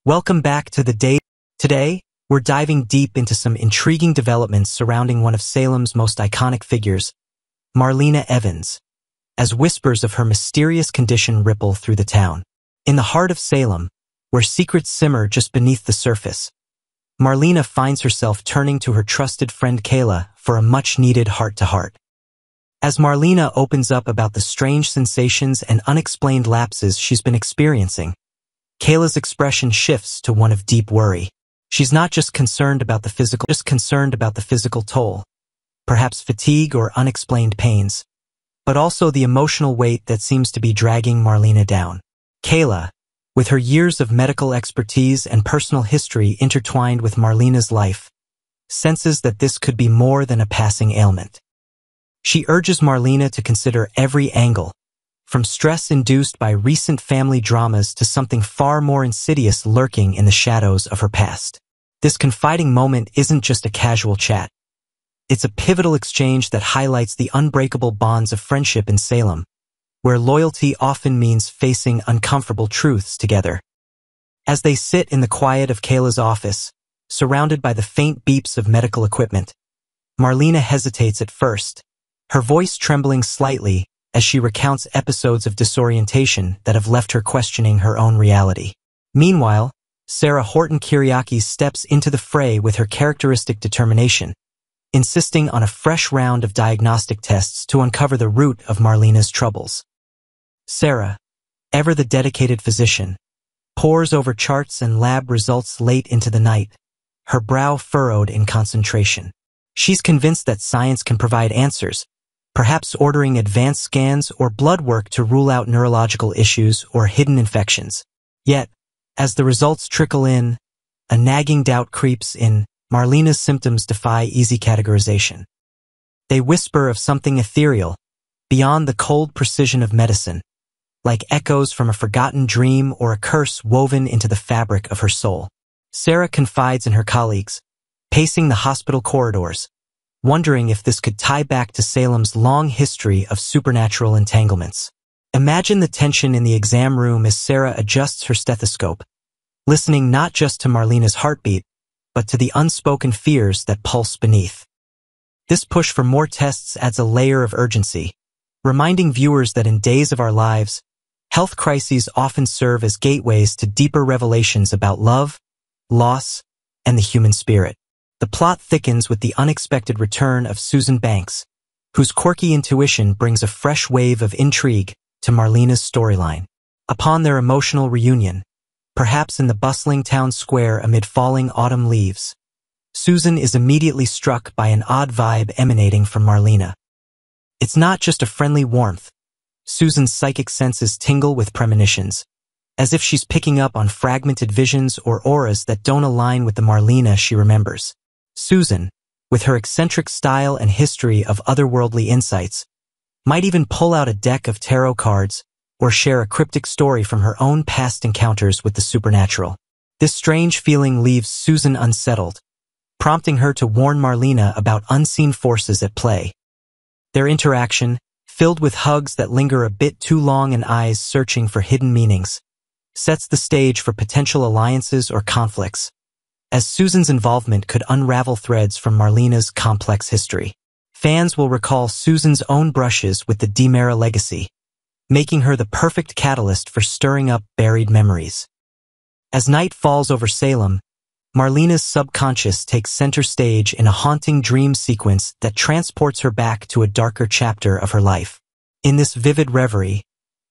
Welcome back to the day. Today, we're diving deep into some intriguing developments surrounding one of Salem's most iconic figures, Marlena Evans, as whispers of her mysterious condition ripple through the town. In the heart of Salem, where secrets simmer just beneath the surface, Marlena finds herself turning to her trusted friend Kayla for a much-needed heart-to-heart. As Marlena opens up about the strange sensations and unexplained lapses she's been experiencing, Kayla's expression shifts to one of deep worry. She's not just concerned about the physical toll, perhaps fatigue or unexplained pains, but also the emotional weight that seems to be dragging Marlena down. Kayla, with her years of medical expertise and personal history intertwined with Marlena's life, senses that this could be more than a passing ailment. She urges Marlena to consider every angle, from stress induced by recent family dramas to something far more insidious lurking in the shadows of her past. This confiding moment isn't just a casual chat. It's a pivotal exchange that highlights the unbreakable bonds of friendship in Salem, where loyalty often means facing uncomfortable truths together. As they sit in the quiet of Kayla's office, surrounded by the faint beeps of medical equipment, Marlena hesitates at first, her voice trembling slightly as she recounts episodes of disorientation that have left her questioning her own reality. Meanwhile, Sarah Horton-Kiriakis steps into the fray with her characteristic determination, insisting on a fresh round of diagnostic tests to uncover the root of Marlena's troubles. Sarah, ever the dedicated physician, pores over charts and lab results late into the night, her brow furrowed in concentration. She's convinced that science can provide answers, perhaps ordering advanced scans or blood work to rule out neurological issues or hidden infections. Yet, as the results trickle in, a nagging doubt creeps in. Marlena's symptoms defy easy categorization. They whisper of something ethereal, beyond the cold precision of medicine, like echoes from a forgotten dream or a curse woven into the fabric of her soul. Sarah confides in her colleagues, pacing the hospital corridors, wondering if this could tie back to Salem's long history of supernatural entanglements. Imagine the tension in the exam room as Sarah adjusts her stethoscope, listening not just to Marlena's heartbeat, but to the unspoken fears that pulse beneath. This push for more tests adds a layer of urgency, reminding viewers that in days of our lives, health crises often serve as gateways to deeper revelations about love, loss, and the human spirit. The plot thickens with the unexpected return of Susan Banks, whose quirky intuition brings a fresh wave of intrigue to Marlena's storyline. Upon their emotional reunion, perhaps in the bustling town square amid falling autumn leaves, Susan is immediately struck by an odd vibe emanating from Marlena. It's not just a friendly warmth. Susan's psychic senses tingle with premonitions, as if she's picking up on fragmented visions or auras that don't align with the Marlena she remembers. Susan, with her eccentric style and history of otherworldly insights, might even pull out a deck of tarot cards or share a cryptic story from her own past encounters with the supernatural. This strange feeling leaves Susan unsettled, prompting her to warn Marlena about unseen forces at play. Their interaction, filled with hugs that linger a bit too long and eyes searching for hidden meanings, sets the stage for potential alliances or conflicts, as Susan's involvement could unravel threads from Marlena's complex history. Fans will recall Susan's own brushes with the DiMera legacy, making her the perfect catalyst for stirring up buried memories. As night falls over Salem, Marlena's subconscious takes center stage in a haunting dream sequence that transports her back to a darker chapter of her life. In this vivid reverie,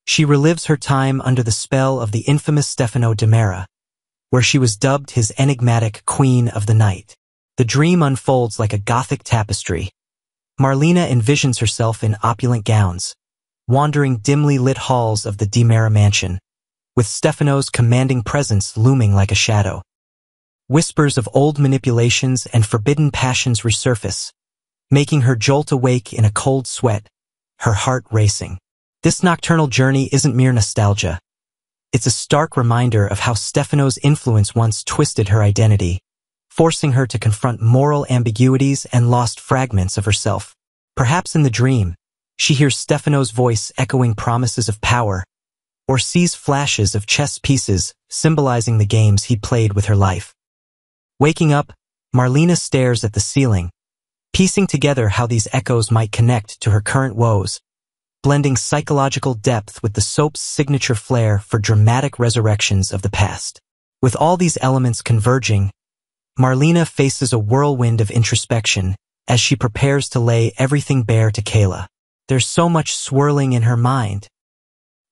she relives her time under the spell of the infamous Stefano DiMera, where she was dubbed his enigmatic Queen of the Night. The dream unfolds like a Gothic tapestry. Marlena envisions herself in opulent gowns, wandering dimly lit halls of the DiMera mansion, with Stefano's commanding presence looming like a shadow. Whispers of old manipulations and forbidden passions resurface, making her jolt awake in a cold sweat, her heart racing. This nocturnal journey isn't mere nostalgia. It's a stark reminder of how Stefano's influence once twisted her identity, forcing her to confront moral ambiguities and lost fragments of herself. Perhaps in the dream, she hears Stefano's voice echoing promises of power, or sees flashes of chess pieces symbolizing the games he played with her life. Waking up, Marlena stares at the ceiling, piecing together how these echoes might connect to her current woes, blending psychological depth with the soap's signature flair for dramatic resurrections of the past. With all these elements converging, Marlena faces a whirlwind of introspection as she prepares to lay everything bare to Kayla. There's so much swirling in her mind.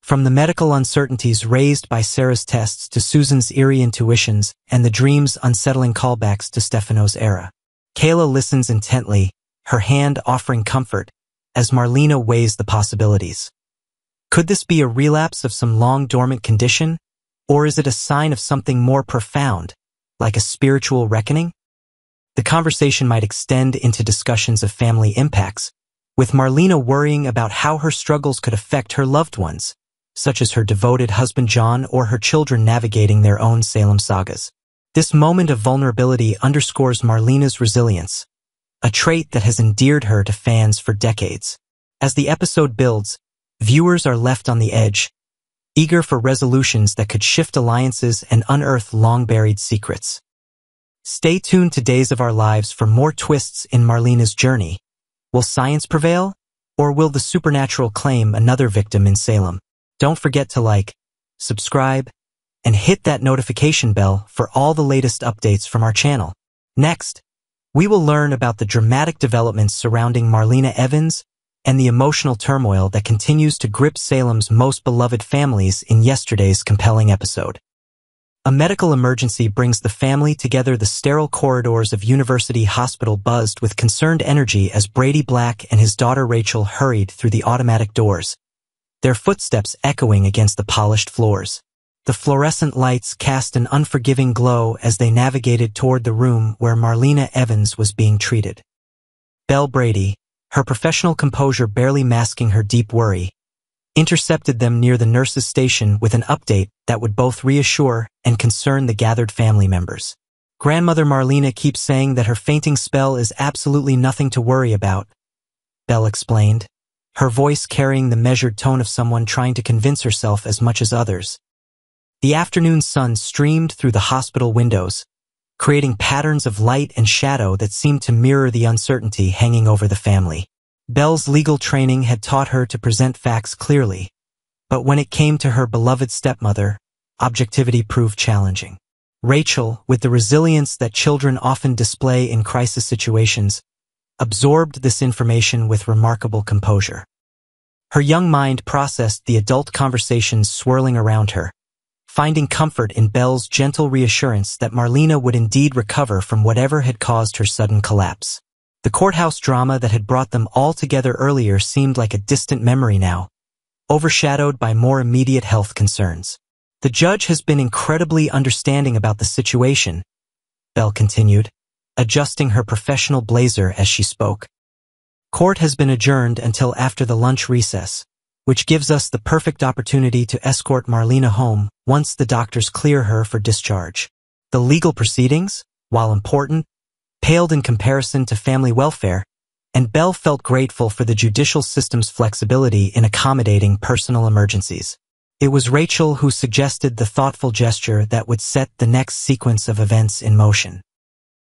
From the medical uncertainties raised by Sarah's tests to Susan's eerie intuitions and the dream's unsettling callbacks to Stefano's era. Kayla listens intently, her hand offering comfort, as Marlena weighs the possibilities. Could this be a relapse of some long-dormant condition, or is it a sign of something more profound, like a spiritual reckoning? The conversation might extend into discussions of family impacts, with Marlena worrying about how her struggles could affect her loved ones, such as her devoted husband John or her children navigating their own Salem sagas. This moment of vulnerability underscores Marlena's resilience, a trait that has endeared her to fans for decades. As the episode builds, viewers are left on the edge, eager for resolutions that could shift alliances and unearth long-buried secrets. Stay tuned to Days of Our Lives for more twists in Marlena's journey. Will science prevail, or will the supernatural claim another victim in Salem? Don't forget to like, subscribe, and hit that notification bell for all the latest updates from our channel. Next, we will learn about the dramatic developments surrounding Marlena Evans and the emotional turmoil that continues to grip Salem's most beloved families in yesterday's compelling episode. A medical emergency brings the family together. The sterile corridors of University Hospital buzzed with concerned energy as Brady Black and his daughter Rachel hurried through the automatic doors, their footsteps echoing against the polished floors. The fluorescent lights cast an unforgiving glow as they navigated toward the room where Marlena Evans was being treated. Belle Brady, her professional composure barely masking her deep worry, intercepted them near the nurse's station with an update that would both reassure and concern the gathered family members. Grandmother Marlena keeps saying that her fainting spell is absolutely nothing to worry about, Belle explained, her voice carrying the measured tone of someone trying to convince herself as much as others. The afternoon sun streamed through the hospital windows, creating patterns of light and shadow that seemed to mirror the uncertainty hanging over the family. Belle's legal training had taught her to present facts clearly, but when it came to her beloved stepmother, objectivity proved challenging. Rachel, with the resilience that children often display in crisis situations, absorbed this information with remarkable composure. Her young mind processed the adult conversations swirling around her, finding comfort in Belle's gentle reassurance that Marlena would indeed recover from whatever had caused her sudden collapse. The courthouse drama that had brought them all together earlier seemed like a distant memory now, overshadowed by more immediate health concerns. The judge has been incredibly understanding about the situation, Belle continued, adjusting her professional blazer as she spoke. Court has been adjourned until after the lunch recess, which gives us the perfect opportunity to escort Marlena home once the doctors clear her for discharge. The legal proceedings, while important, paled in comparison to family welfare, and Belle felt grateful for the judicial system's flexibility in accommodating personal emergencies. It was Rachel who suggested the thoughtful gesture that would set the next sequence of events in motion.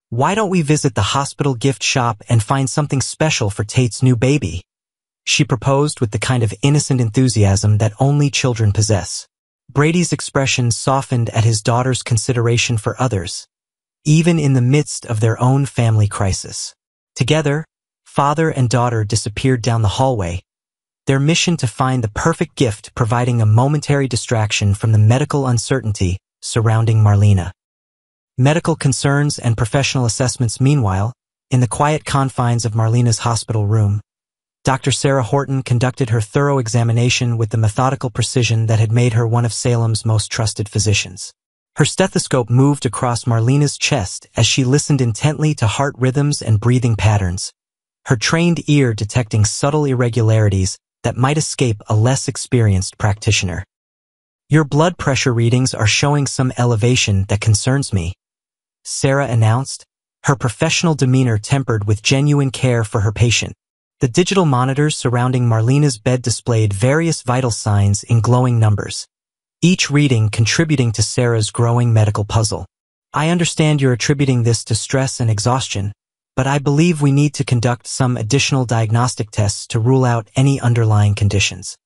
"Why don't we visit the hospital gift shop and find something special for Tate's new baby?" she proposed with the kind of innocent enthusiasm that only children possess. Brady's expression softened at his daughter's consideration for others, even in the midst of their own family crisis. Together, father and daughter disappeared down the hallway, their mission to find the perfect gift providing a momentary distraction from the medical uncertainty surrounding Marlena. Medical concerns and professional assessments. Meanwhile, in the quiet confines of Marlena's hospital room, Dr. Sarah Horton conducted her thorough examination with the methodical precision that had made her one of Salem's most trusted physicians. Her stethoscope moved across Marlena's chest as she listened intently to heart rhythms and breathing patterns, her trained ear detecting subtle irregularities that might escape a less experienced practitioner. "Your blood pressure readings are showing some elevation that concerns me," Sarah announced, her professional demeanor tempered with genuine care for her patient. The digital monitors surrounding Marlena's bed displayed various vital signs in glowing numbers, each reading contributing to Sarah's growing medical puzzle. I understand you're attributing this to stress and exhaustion, but I believe we need to conduct some additional diagnostic tests to rule out any underlying conditions.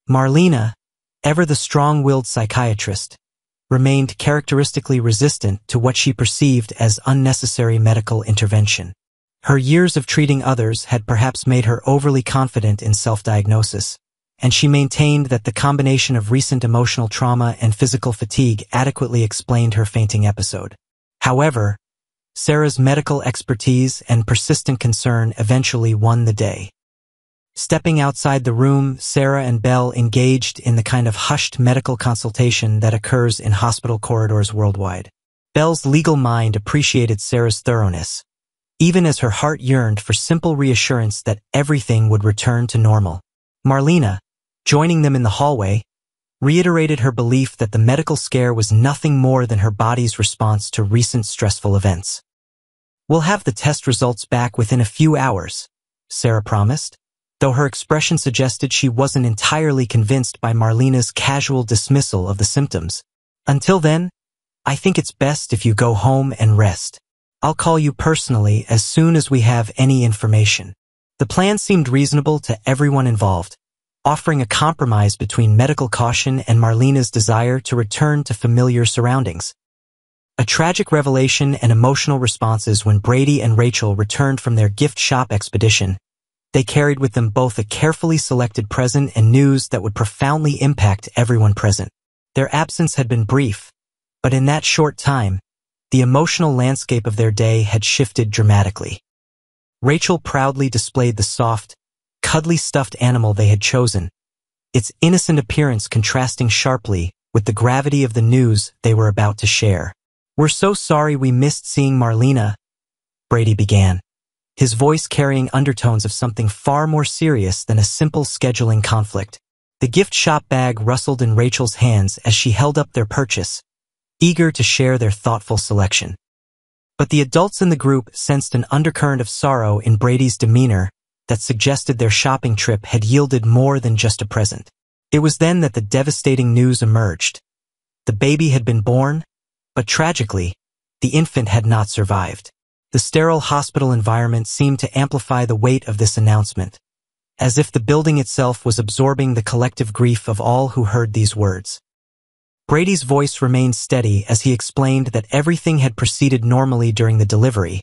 Marlena, ever the strong-willed psychiatrist, remained characteristically resistant to what she perceived as unnecessary medical intervention. Her years of treating others had perhaps made her overly confident in self-diagnosis, and she maintained that the combination of recent emotional trauma and physical fatigue adequately explained her fainting episode. However, Sarah's medical expertise and persistent concern eventually won the day. Stepping outside the room, Sarah and Belle engaged in the kind of hushed medical consultation that occurs in hospital corridors worldwide. Belle's legal mind appreciated Sarah's thoroughness, even as her heart yearned for simple reassurance that everything would return to normal. Marlena, joining them in the hallway, reiterated her belief that the medical scare was nothing more than her body's response to recent stressful events. "We'll have the test results back within a few hours," Sarah promised, though her expression suggested she wasn't entirely convinced by Marlena's casual dismissal of the symptoms. "Until then, I think it's best if you go home and rest. I'll call you personally as soon as we have any information." The plan seemed reasonable to everyone involved, offering a compromise between medical caution and Marlena's desire to return to familiar surroundings. A tragic revelation and emotional responses when Brady and Rachel returned from their gift shop expedition. They carried with them both a carefully selected present and news that would profoundly impact everyone present. Their absence had been brief, but in that short time, the emotional landscape of their day had shifted dramatically. Rachel proudly displayed the soft, cuddly stuffed animal they had chosen, its innocent appearance contrasting sharply with the gravity of the news they were about to share. "We're so sorry we missed seeing Marlena," Brady began, his voice carrying undertones of something far more serious than a simple scheduling conflict. The gift shop bag rustled in Rachel's hands as she held up their purchase, eager to share their thoughtful selection. But the adults in the group sensed an undercurrent of sorrow in Brady's demeanor that suggested their shopping trip had yielded more than just a present. It was then that the devastating news emerged. The baby had been born, but tragically, the infant had not survived. The sterile hospital environment seemed to amplify the weight of this announcement, as if the building itself was absorbing the collective grief of all who heard these words. Brady's voice remained steady as he explained that everything had proceeded normally during the delivery,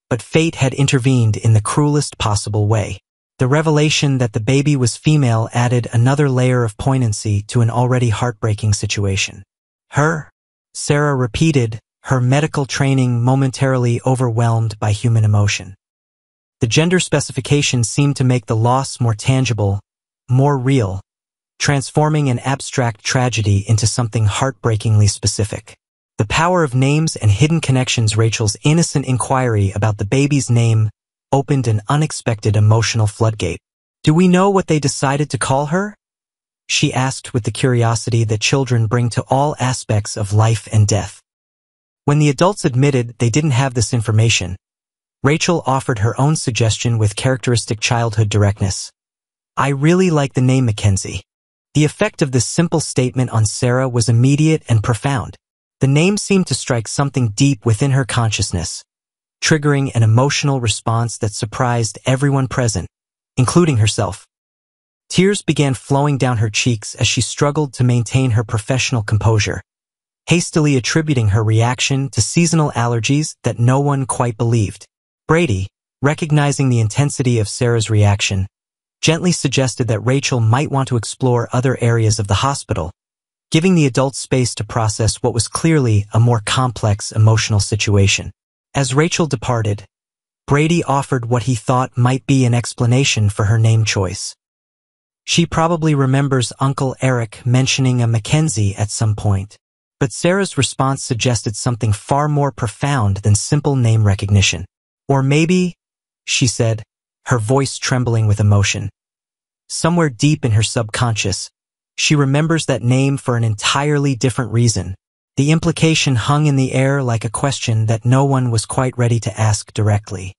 but fate had intervened in the cruelest possible way. The revelation that the baby was female added another layer of poignancy to an already heartbreaking situation. Sarah repeated, her medical training momentarily overwhelmed by human emotion. The gender specification seemed to make the loss more tangible, more real, transforming an abstract tragedy into something heartbreakingly specific. The power of names and hidden connections. Rachel's innocent inquiry about the baby's name opened an unexpected emotional floodgate. "Do we know what they decided to call her?" she asked with the curiosity that children bring to all aspects of life and death. When the adults admitted they didn't have this information, Rachel offered her own suggestion with characteristic childhood directness. "I really like the name Mackenzie." The effect of this simple statement on Sarah was immediate and profound. The name seemed to strike something deep within her consciousness, triggering an emotional response that surprised everyone present, including herself. Tears began flowing down her cheeks as she struggled to maintain her professional composure, hastily attributing her reaction to seasonal allergies that no one quite believed. Brady, recognizing the intensity of Sarah's reaction, gently suggested that Rachel might want to explore other areas of the hospital, giving the adults space to process what was clearly a more complex emotional situation. As Rachel departed, Brady offered what he thought might be an explanation for her name choice. "She probably remembers Uncle Eric mentioning a Mackenzie at some point." But Sarah's response suggested something far more profound than simple name recognition. "Or maybe," she said, her voice trembling with emotion, "somewhere deep in her subconscious, she remembers that name for an entirely different reason." The implication hung in the air like a question that no one was quite ready to ask directly.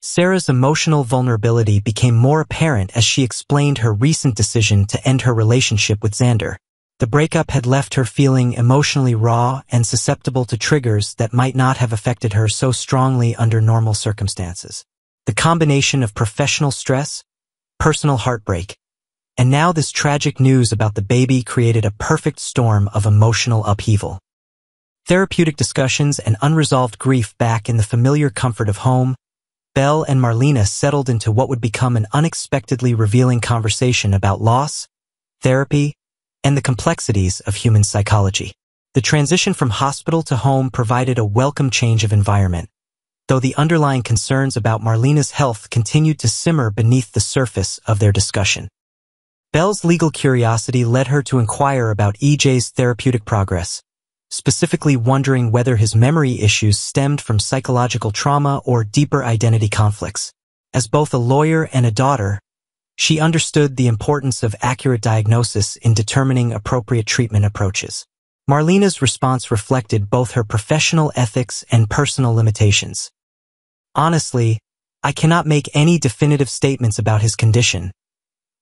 Sarah's emotional vulnerability became more apparent as she explained her recent decision to end her relationship with Xander. The breakup had left her feeling emotionally raw and susceptible to triggers that might not have affected her so strongly under normal circumstances. The combination of professional stress, personal heartbreak, and now this tragic news about the baby created a perfect storm of emotional upheaval. Therapeutic discussions and unresolved grief back in the familiar comfort of home, Belle and Marlena settled into what would become an unexpectedly revealing conversation about loss, therapy, and the complexities of human psychology. The transition from hospital to home provided a welcome change of environment, though the underlying concerns about Marlena's health continued to simmer beneath the surface of their discussion. Belle's legal curiosity led her to inquire about EJ's therapeutic progress, specifically wondering whether his memory issues stemmed from psychological trauma or deeper identity conflicts. As both a lawyer and a daughter, she understood the importance of accurate diagnosis in determining appropriate treatment approaches. Marlena's response reflected both her professional ethics and personal limitations. "Honestly, I cannot make any definitive statements about his condition,"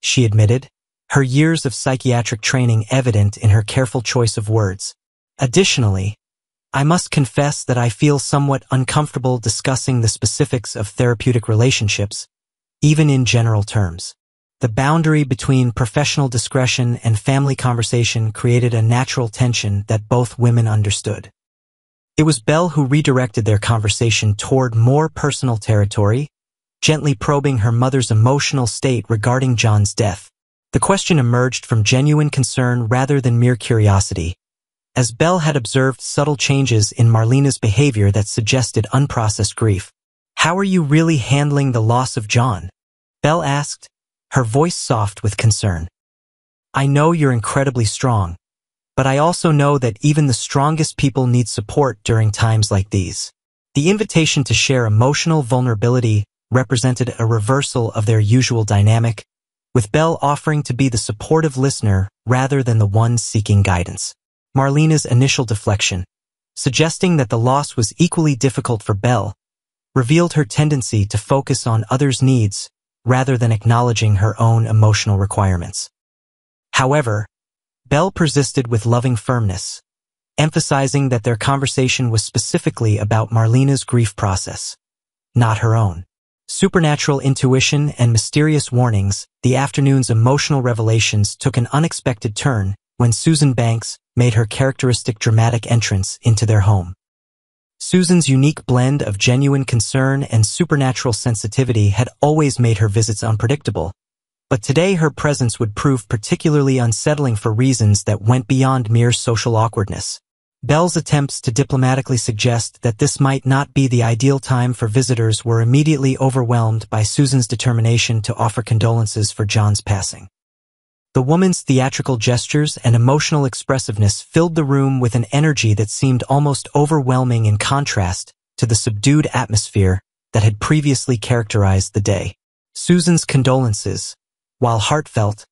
she admitted, her years of psychiatric training evident in her careful choice of words. "Additionally, I must confess that I feel somewhat uncomfortable discussing the specifics of therapeutic relationships, even in general terms." The boundary between professional discretion and family conversation created a natural tension that both women understood. It was Belle who redirected their conversation toward more personal territory, gently probing her mother's emotional state regarding John's death. The question emerged from genuine concern rather than mere curiosity, as Belle had observed subtle changes in Marlena's behavior that suggested unprocessed grief. "How are you really handling the loss of John?" Belle asked, her voice soft with concern. "I know you're incredibly strong, but I also know that even the strongest people need support during times like these." The invitation to share emotional vulnerability represented a reversal of their usual dynamic, with Belle offering to be the supportive listener rather than the one seeking guidance. Marlena's initial deflection, suggesting that the loss was equally difficult for Belle, revealed her tendency to focus on others' needs rather than acknowledging her own emotional requirements. However, Belle persisted with loving firmness, emphasizing that their conversation was specifically about Marlena's grief process, not her own. Supernatural intuition and mysterious warnings, the afternoon's emotional revelations took an unexpected turn when Susan Banks made her characteristic dramatic entrance into their home. Susan's unique blend of genuine concern and supernatural sensitivity had always made her visits unpredictable, but today her presence would prove particularly unsettling for reasons that went beyond mere social awkwardness. Belle's attempts to diplomatically suggest that this might not be the ideal time for visitors were immediately overwhelmed by Susan's determination to offer condolences for John's passing. The woman's theatrical gestures and emotional expressiveness filled the room with an energy that seemed almost overwhelming in contrast to the subdued atmosphere that had previously characterized the day. Susan's condolences, while heartfelt,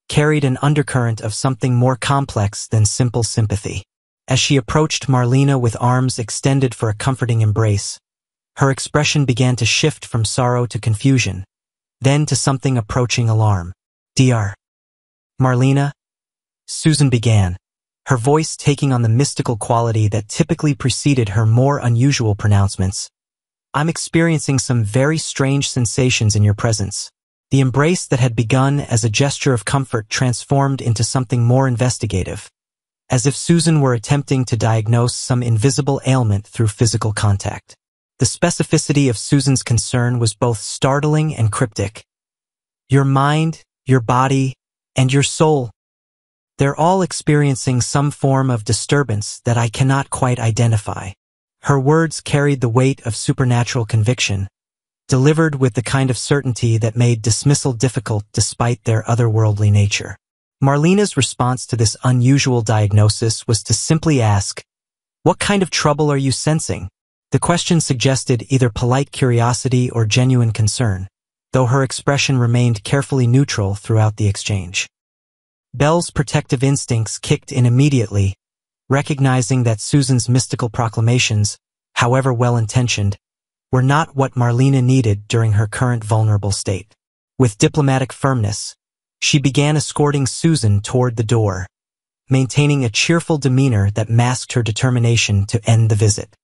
carried an undercurrent of something more complex than simple sympathy. As she approached Marlena with arms extended for a comforting embrace, her expression began to shift from sorrow to confusion, then to something approaching alarm. "Dr. Marlena," Susan began, her voice taking on the mystical quality that typically preceded her more unusual pronouncements. "I'm experiencing some very strange sensations in your presence." The embrace that had begun as a gesture of comfort transformed into something more investigative, as if Susan were attempting to diagnose some invisible ailment through physical contact. The specificity of Susan's concern was both startling and cryptic. "Your mind, your body, and your soul. They're all experiencing some form of disturbance that I cannot quite identify." Her words carried the weight of supernatural conviction, delivered with the kind of certainty that made dismissal difficult despite their otherworldly nature. Marlena's response to this unusual diagnosis was to simply ask, "What kind of trouble are you sensing?" The question suggested either polite curiosity or genuine concern, though her expression remained carefully neutral throughout the exchange. Belle's protective instincts kicked in immediately, recognizing that Susan's mystical proclamations, however well-intentioned, were not what Marlena needed during her current vulnerable state. With diplomatic firmness, she began escorting Susan toward the door, maintaining a cheerful demeanor that masked her determination to end the visit.